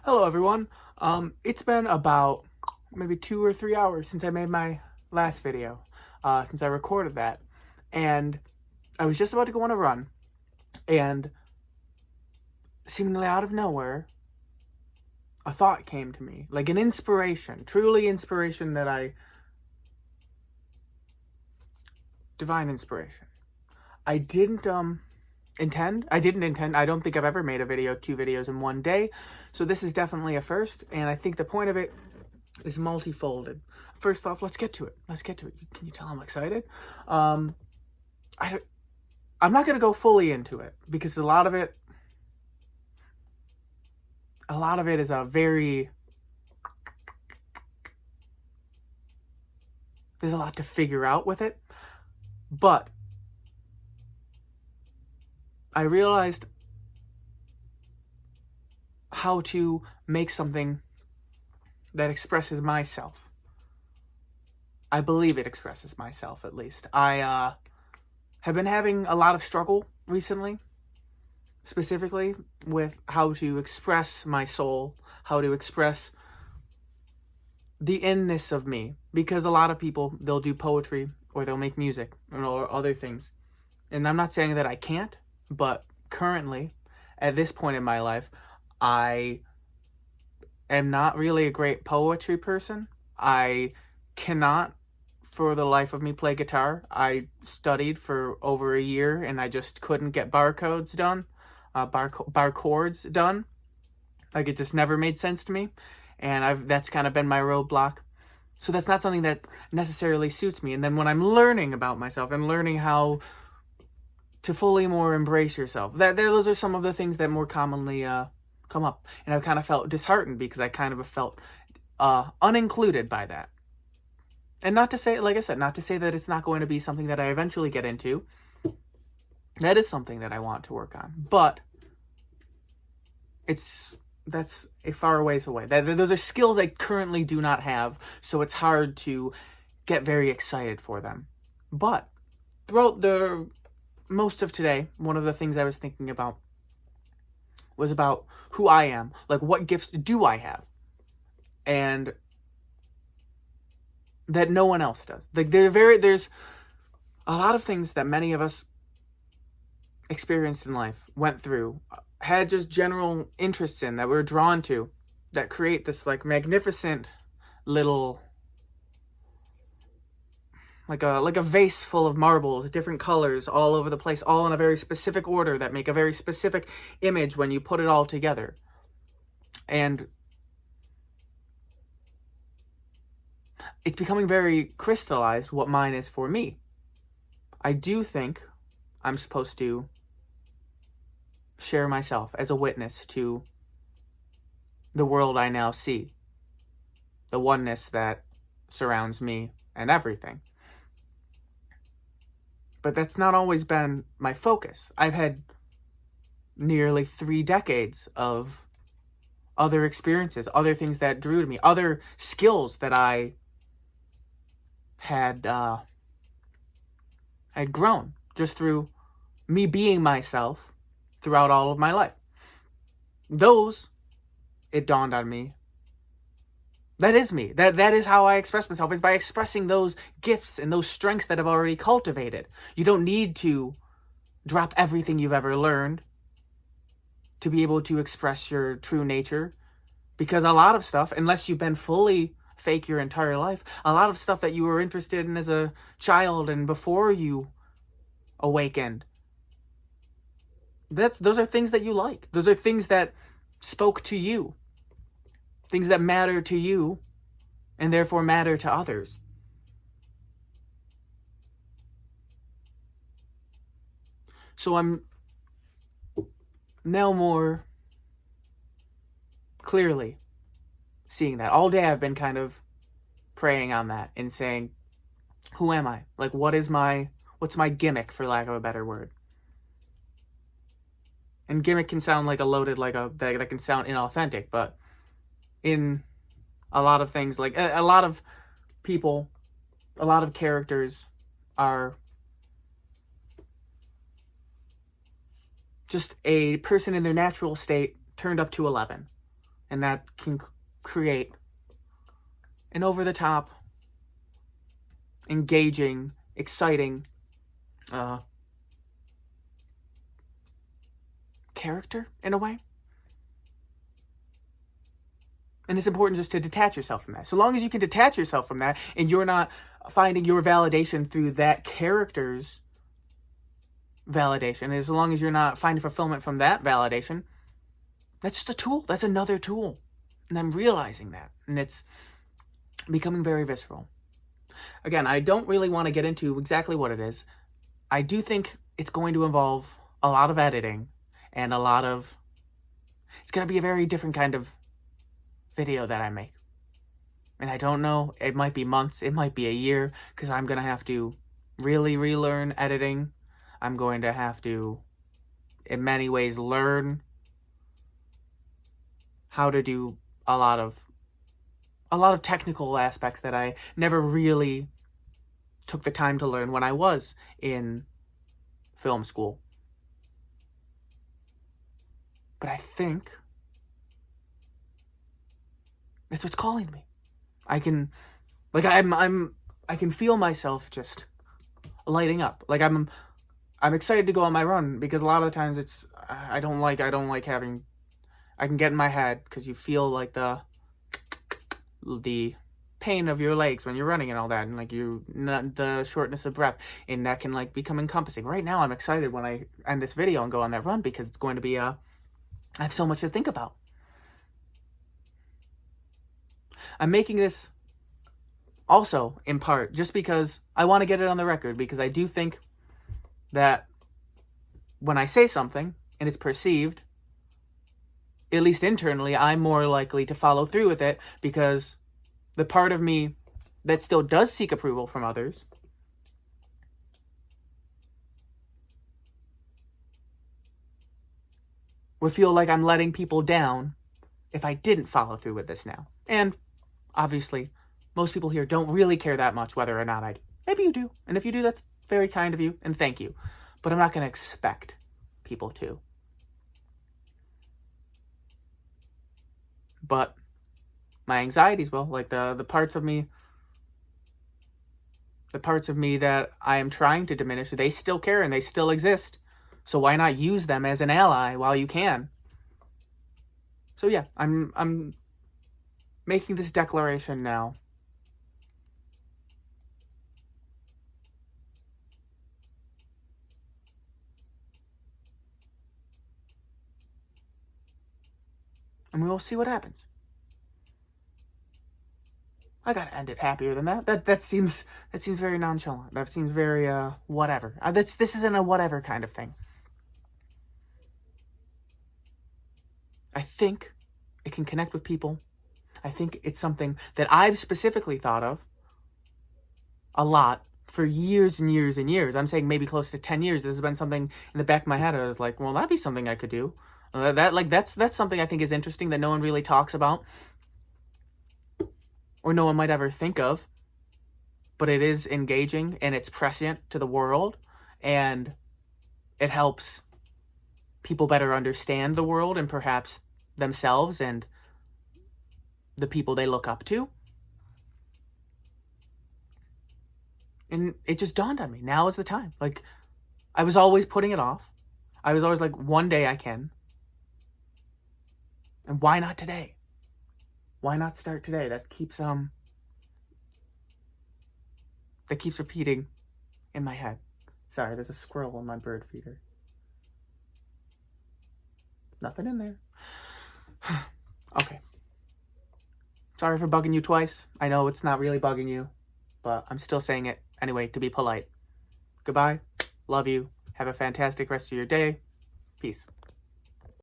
Hello, everyone. It's been about maybe 2 or 3 hours since I made my last video, since I recorded that. And I was just about to go on a run, and seemingly out of nowhere, a thought came to me, like an inspiration, truly inspiration divine inspiration. I didn't, I didn't intend, I don't think I've ever made two videos in one day. So this is definitely a first, and I think the point of it is multifolded. First off, let's get to it. Can you tell I'm excited? Um, I, I'm not going to go fully into it because a lot of it is there's a lot to figure out with it. But I realized how to make something that expresses myself. I believe it expresses myself, at least. I have been having a lot of struggle recently, specifically with how to express my soul, how to express the inness of me. Because a lot of people, they'll do poetry or they'll make music or other things. And I'm not saying that I can't, but currently, at this point in my life, I am not really a great poetry person. I cannot, for the life of me, play guitar. I studied for over a year and I just couldn't get bar chords done. Like, it just never made sense to me, and that's kind of been my roadblock. So that's not something that necessarily suits me. And then when I'm learning about myself and learning how to fully more embrace yourself, those are some of the things that more commonly come up. And I've kind of felt disheartened because I kind of felt unincluded by that. And not to say, like I said, not to say that it's not going to be something that I eventually get into. That is something that I want to work on. But that's a far ways away. Those are skills I currently do not have, so it's hard to get very excited for them. But throughout the most of today, one of the things I was thinking about was about who I am. Like, what gifts do I have? And that no one else does. Like, there's a lot of things that many of us experienced in life, went through, had just general interests in, that we're drawn to, that create this like magnificent little, like a vase full of marbles, different colors all over the place, all in a very specific order that make a very specific image when you put it all together. And it's becoming very crystallized what mine is for me. I do think I'm supposed to share myself as a witness to the world I now see, the oneness that surrounds me and everything. But that's not always been my focus. I've had nearly 3 decades of other experiences, other things that drew to me, other skills that I had grown just through me being myself throughout all of my life. Those, it dawned on me, that is me. That is how I express myself, is by expressing those gifts and those strengths that I've already cultivated. You don't need to drop everything you've ever learned to be able to express your true nature. Because a lot of stuff, unless you've been fully fake your entire life, a lot of stuff that you were interested in as a child and before you awakened, those are things that you like. Those are things that spoke to you. Things that matter to you and therefore matter to others. So I'm now more clearly seeing that. All day I've been kind of praying on that and saying, who am I? Like, what's my gimmick, for lack of a better word? And gimmick can sound like that can sound inauthentic, but in a lot of things, like a lot of people, a lot of characters are just a person in their natural state turned up to 11. and that can create an over-the-top, engaging, exciting character in a way. And it's important just to detach yourself from that. So long as you can detach yourself from that and you're not finding your validation through that character's validation, as long as you're not finding fulfillment from that validation, that's just a tool. That's another tool. And I'm realizing that. And it's becoming very visceral. Again, I don't really want to get into exactly what it is. I do think it's going to involve a lot of editing and it's going to be a very different kind of video that I make. And I don't know, it might be months, it might be a year, because I'm going to have to really relearn editing. I'm going to have to, in many ways, learn how to do a lot of technical aspects that I never really took the time to learn when I was in film school. But I think that's what's calling me. I can feel myself just lighting up. Like I'm excited to go on my run, because a lot of the times I don't like having, I can get in my head, because you feel like the pain of your legs when you're running and all that, and like the shortness of breath, and that can like become encompassing. Right now I'm excited when I end this video and go on that run, because it's going to be I have so much to think about. I'm making this also in part just because I want to get it on the record, because I do think that when I say something and it's perceived, at least internally, I'm more likely to follow through with it, because the part of me that still does seek approval from others would feel like I'm letting people down if I didn't follow through with this now. And obviously, most people here don't really care that much whether or not I do. Maybe you do. And if you do, that's very kind of you, and thank you. But I'm not going to expect people to. But my anxieties will, like the parts of me that I am trying to diminish, they still care and they still exist. So why not use them as an ally while you can? So yeah, I'm making this declaration now. And we will see what happens. I gotta end it happier than that. That seems very nonchalant. That seems very whatever. This isn't a whatever kind of thing. I think it can connect with people. I think it's something that I've specifically thought of a lot for years and years and years. I'm saying maybe close to 10 years. This has been something in the back of my head. I was like, well, that'd be something I could do. That's something I think is interesting that no one really talks about, or no one might ever think of, but it is engaging and it's prescient to the world, and it helps people better understand the world and perhaps themselves and the people they look up to. And it just dawned on me, now is the time. Like, I was always putting it off. I was always like, one day I can. And why not today? Why not start today? That keeps repeating in my head. Sorry, there's a squirrel on my bird feeder. Nothing in there. Okay. Sorry for bugging you twice. I know it's not really bugging you, but I'm still saying it anyway to be polite. Goodbye. Love you. Have a fantastic rest of your day. Peace.